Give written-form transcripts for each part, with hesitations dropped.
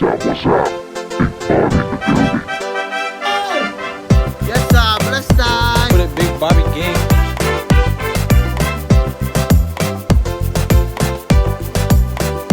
up? What's up? Big Bobby in the building. Yes, sir. Bless time. Put it Big Bobby gang.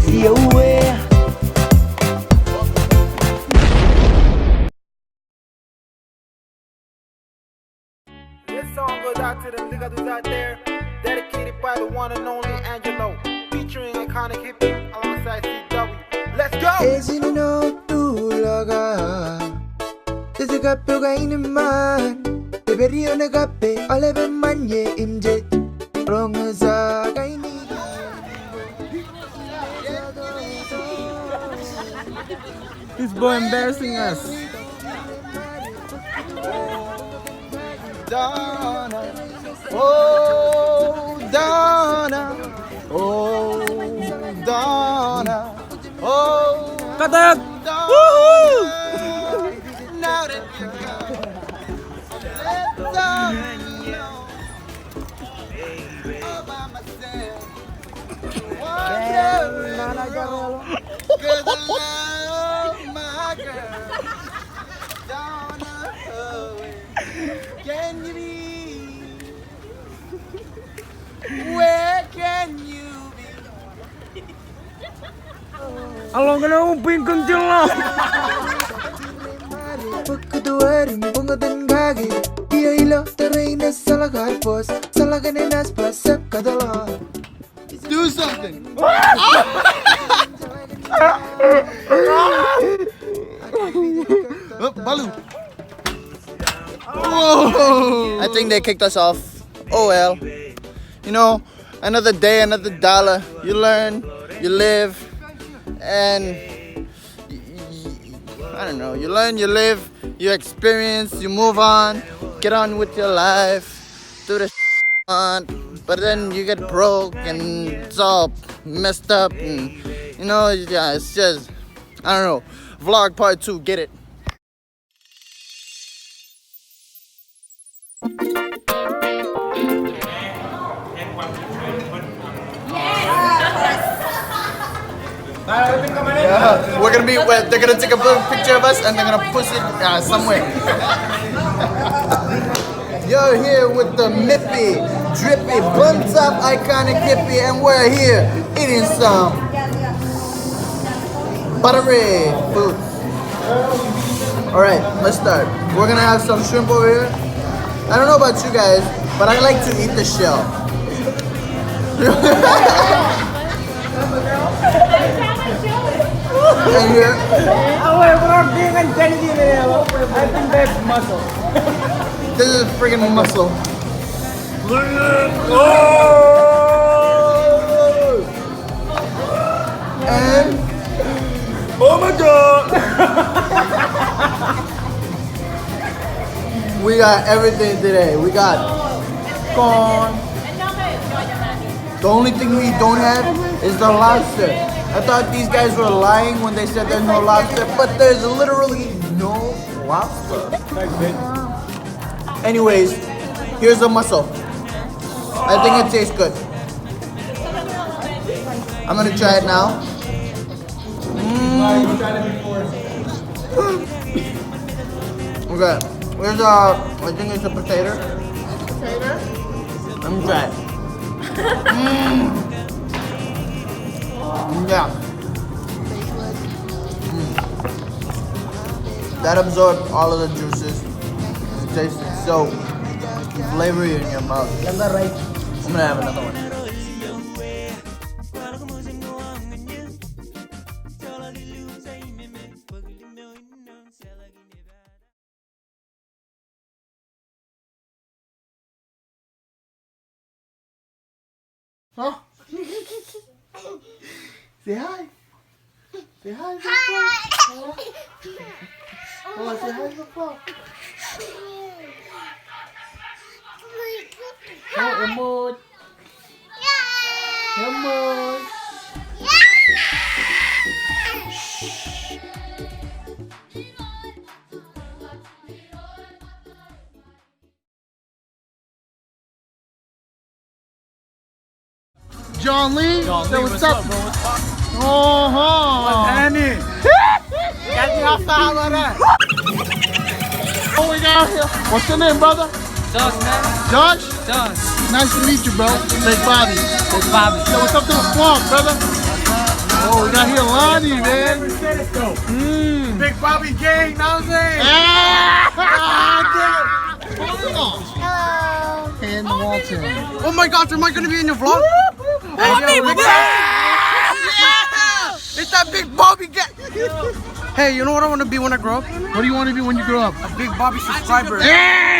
See you where? This song goes out to the niggas out there, dedicated by the one and only Angelo, featuring iconic hippie alongside CW. Let's go! 대신은 어두러가 뜨뜻가뼈가 있는만 대별이어내 카페 얼레벤만 예 임제 롱사가 있니 This boy embarrassing us. Donna, oh Donna, oh Donna, oh Katak! Donna. Woohoo! Now that you're gone, let's all know all by myself. Wonder, 'cause I love my girl. Donna, oh, can you be? Where can you be? Along ka na uping kencil lah. Pagkatuwarin bungadan gagi Dia ilo teray na salagay pos Salagan na naspas sa kadala Do something. Oh, Balu. Whoa. I think they kicked us off. Oh well. You know, another day, another dollar. You learn, you live, and I don't know. You learn, you live, you experience, you move on, get on with your life, do the on. But then you get broke and it's all messed up, and you know, yeah, it's just I don't know. Vlog part 2, get it. Yeah, we're gonna be. They're gonna take a picture of us and they're gonna push it somewhere. You're here with the Mippy, drippy, buns up, iconic hippie, and we're here eating some buttery food. All right, let's start. We're gonna have some shrimp over here. I don't know about you guys, but I like to eat the shell. And here, this is freaking muscle. And Oh my god! we got everything today. We got corn. The only thing we don't have is the lobster. I thought these guys were lying when they said there's no lobster, but there's literally no lobster. Anyways, here's the mussel. I think it tastes good. I'm gonna try it now. Okay, here's I think it's a potato. Let me try it. Yeah. That absorbed all of the juices. It tastes so flavory in your mouth. I'm gonna have another one. Huh? Say hi. Say hi. Hi. Oh, say hi, Papa. Oh, emote. Emote. John Lee? John Say Lee, what's up? bro? What's up? Oh, Annie? outside like that. Oh, we got here. What's your name, brother? Josh, man. Josh? Josh. Nice to meet you, bro. Big Bobby. It's Bobby. So what's up to the vlog, brother? Oh, we got here Lonnie, man. Big Bobby gang, know what I'm saying? Hello. And Walter. Oh my gosh, am I gonna be in your vlog? Hey, yo, It's that Big Bobby gang. Hey, you know what I want to be when I grow up? what do you want to be when you grow up? A Big Bobby subscriber. Yeah!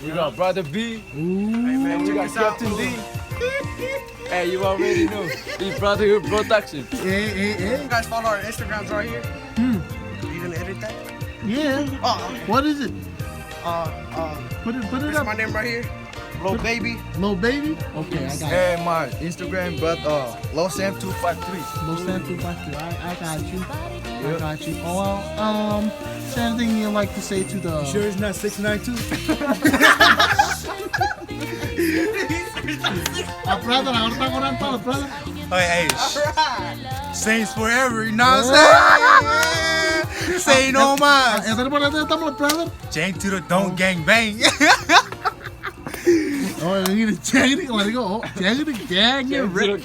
We got Brother B. Hey man, we got Captain D. Hey, you already know. Big Brother Production. You guys follow our Instagrams right here. You gonna edit that? Yeah. Oh, okay. What is it? Put it This is up. my name right here. Lil Baby. Lil Baby? Okay, I got it. And my Instagram, but LoSam253. Lil Sam 253. I got you. I got you. Oh, well, is there anything you'd like to say to the... Sure it's not 692? brother, ahora está con todo, brother. Hey, Saints forever, you know what I'm saying? Say no more. Estamos, brother. Jang to the don't gang bang. Oh, you need to change it. Let it go. Change it gang. You're ready.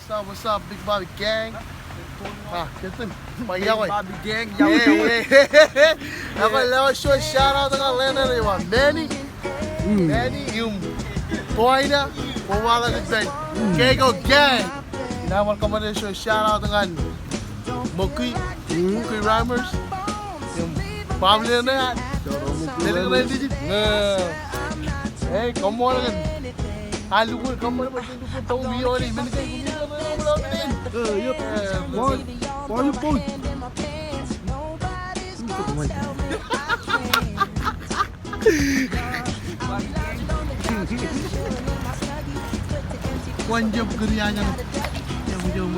What's up, Big Bobby Gang? Kita Big Bobby gang, Ako show shout out to Lena Manny, yung boy na pumala ng band. Kego Gang. Naman ka man show shout out to Mukui Rhymers. Yung family na yan. Dili ko na yung digit. Hey, come on again. Hollywood, come on, but you put the movie on it. Why you boy? One job kerjanya. Yang jauh.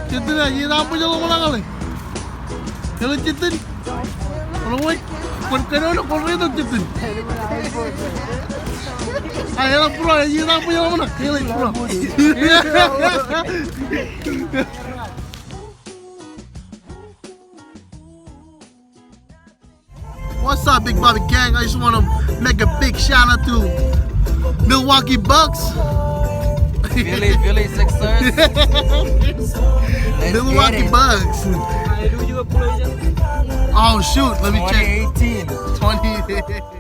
Chitin ya, ये आप मुझे लोग मना करें. Kalau chitin, kalau mau kena nak kau reda chitin. Ayolah pura, ये आप मुझे लोग मना, ये pura. What's up, Big Bobby Gang? I just want to make a big shout out to Milwaukee Bucks. Philly Sixers. Milwaukee Bucks. Oh shoot, let me check. 2018. 20.